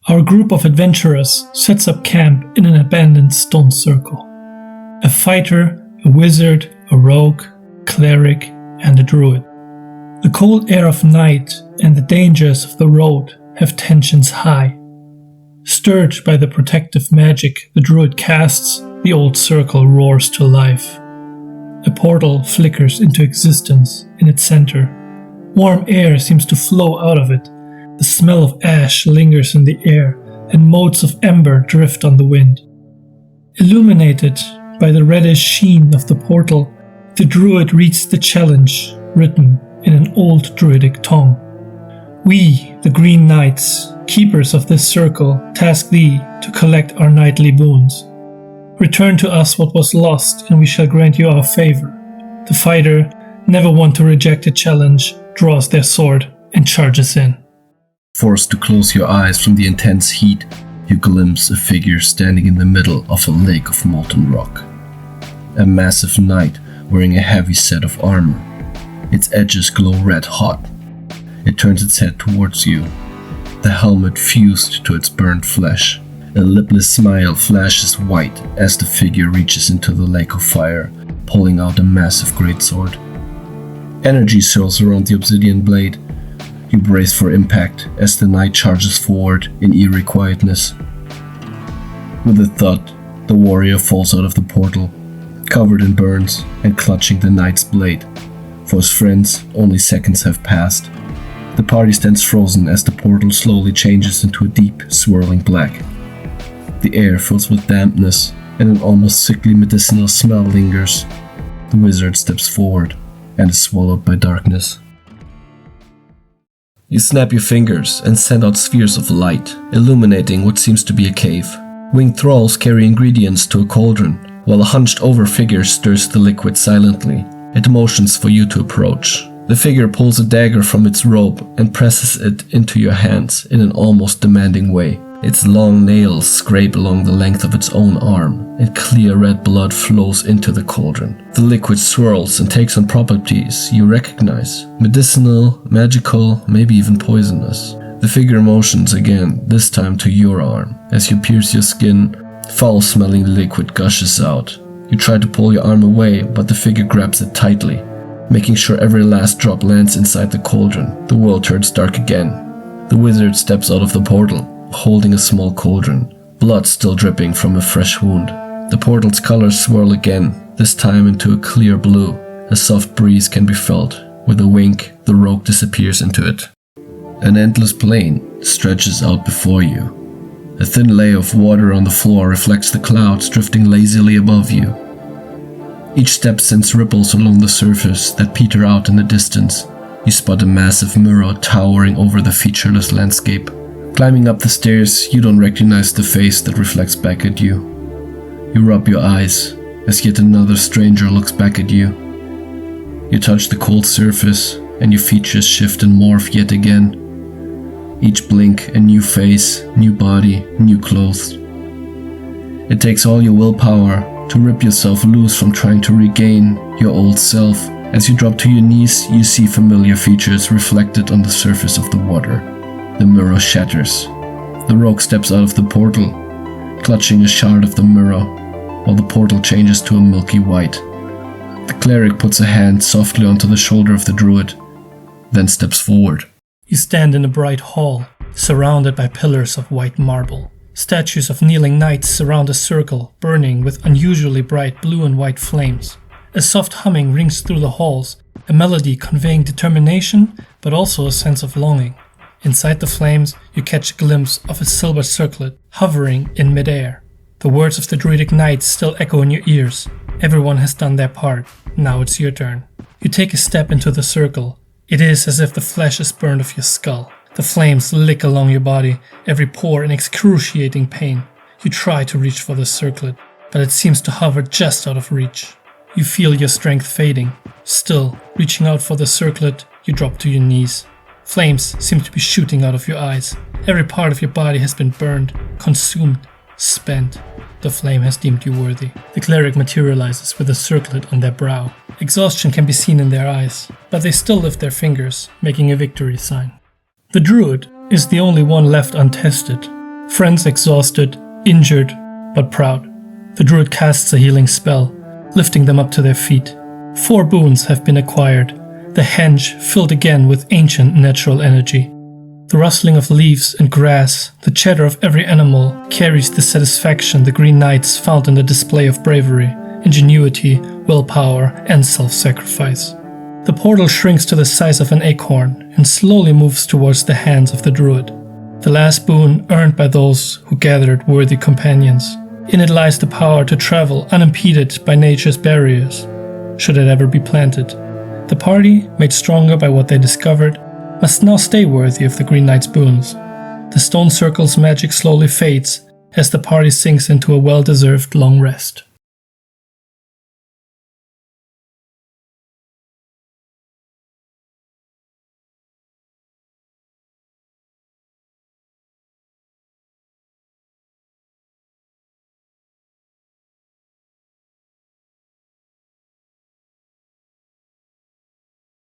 Our group of adventurers sets up camp in an abandoned stone circle. A fighter, a wizard, a rogue, cleric, and a druid. The cold air of night and the dangers of the road have tensions high. Stirred by the protective magic the druid casts, the old circle roars to life. A portal flickers into existence in its center. Warm air seems to flow out of it. The smell of ash lingers in the air, and motes of ember drift on the wind. Illuminated by the reddish sheen of the portal, the druid reads the challenge written in an old druidic tongue. We, the Green Knights, keepers of this circle, task thee to collect our knightly boons. Return to us what was lost, and we shall grant you our favor. The fighter, never one to reject a challenge, draws their sword and charges in. Forced to close your eyes from the intense heat, you glimpse a figure standing in the middle of a lake of molten rock. A massive knight wearing a heavy set of armor. Its edges glow red hot. It turns its head towards you, the helmet fused to its burnt flesh. A lipless smile flashes white as the figure reaches into the lake of fire, pulling out a massive greatsword. Energy swirls around the obsidian blade. You brace for impact as the knight charges forward in eerie quietness. With a thud, the warrior falls out of the portal, covered in burns and clutching the knight's blade. For his friends, only seconds have passed. The party stands frozen as the portal slowly changes into a deep, swirling black. The air fills with dampness, and an almost sickly medicinal smell lingers. The wizard steps forward and is swallowed by darkness. You snap your fingers and send out spheres of light, illuminating what seems to be a cave. Winged thralls carry ingredients to a cauldron, while a hunched-over figure stirs the liquid silently. It motions for you to approach. The figure pulls a dagger from its robe and presses it into your hands in an almost demanding way. Its long nails scrape along the length of its own arm, and clear red blood flows into the cauldron. The liquid swirls and takes on properties you recognize: medicinal, magical, maybe even poisonous. The figure motions again, this time to your arm. As you pierce your skin, foul-smelling liquid gushes out. You try to pull your arm away, but the figure grabs it tightly, making sure every last drop lands inside the cauldron. The world turns dark again. The wizard steps out of the portal, holding a small cauldron, blood still dripping from a fresh wound. The portal's colors swirl again, this time into a clear blue. A soft breeze can be felt. With a wink, the rogue disappears into it. An endless plain stretches out before you. A thin layer of water on the floor reflects the clouds drifting lazily above you. Each step sends ripples along the surface that peter out in the distance. You spot a massive mirror towering over the featureless landscape. Climbing up the stairs, you don't recognize the face that reflects back at you. You rub your eyes as yet another stranger looks back at you. You touch the cold surface and your features shift and morph yet again. Each blink, a new face, new body, new clothes. It takes all your willpower to rip yourself loose from trying to regain your old self. As you drop to your knees, you see familiar features reflected on the surface of the water. The mirror shatters. The rogue steps out of the portal, clutching a shard of the mirror, while the portal changes to a milky white. The cleric puts a hand softly onto the shoulder of the druid, then steps forward. You stand in a bright hall, surrounded by pillars of white marble. Statues of kneeling knights surround a circle, burning with unusually bright blue and white flames. A soft humming rings through the halls, a melody conveying determination, but also a sense of longing. Inside the flames, you catch a glimpse of a silver circlet hovering in midair. The words of the druidic knights still echo in your ears. Everyone has done their part. Now it's your turn. You take a step into the circle. It is as if the flesh is burned off your skull. The flames lick along your body, every pore in excruciating pain. You try to reach for the circlet, but it seems to hover just out of reach. You feel your strength fading. Still, reaching out for the circlet, you drop to your knees. Flames seem to be shooting out of your eyes. Every part of your body has been burned, consumed, spent. The flame has deemed you worthy. The cleric materializes with a circlet on their brow. Exhaustion can be seen in their eyes, but they still lift their fingers, making a victory sign. The druid is the only one left untested. Friends exhausted, injured, but proud. The druid casts a healing spell, lifting them up to their feet. 4 boons have been acquired, the henge filled again with ancient natural energy. The rustling of leaves and grass, the chatter of every animal, carries the satisfaction the Green Knights found in the display of bravery, ingenuity, willpower, and self-sacrifice. The portal shrinks to the size of an acorn and slowly moves towards the hands of the druid. The last boon earned by those who gathered worthy companions. In it lies the power to travel unimpeded by nature's barriers, should it ever be planted. The party, made stronger by what they discovered, must now stay worthy of the Green Knight's boons. The stone circle's magic slowly fades as the party sinks into a well-deserved long rest.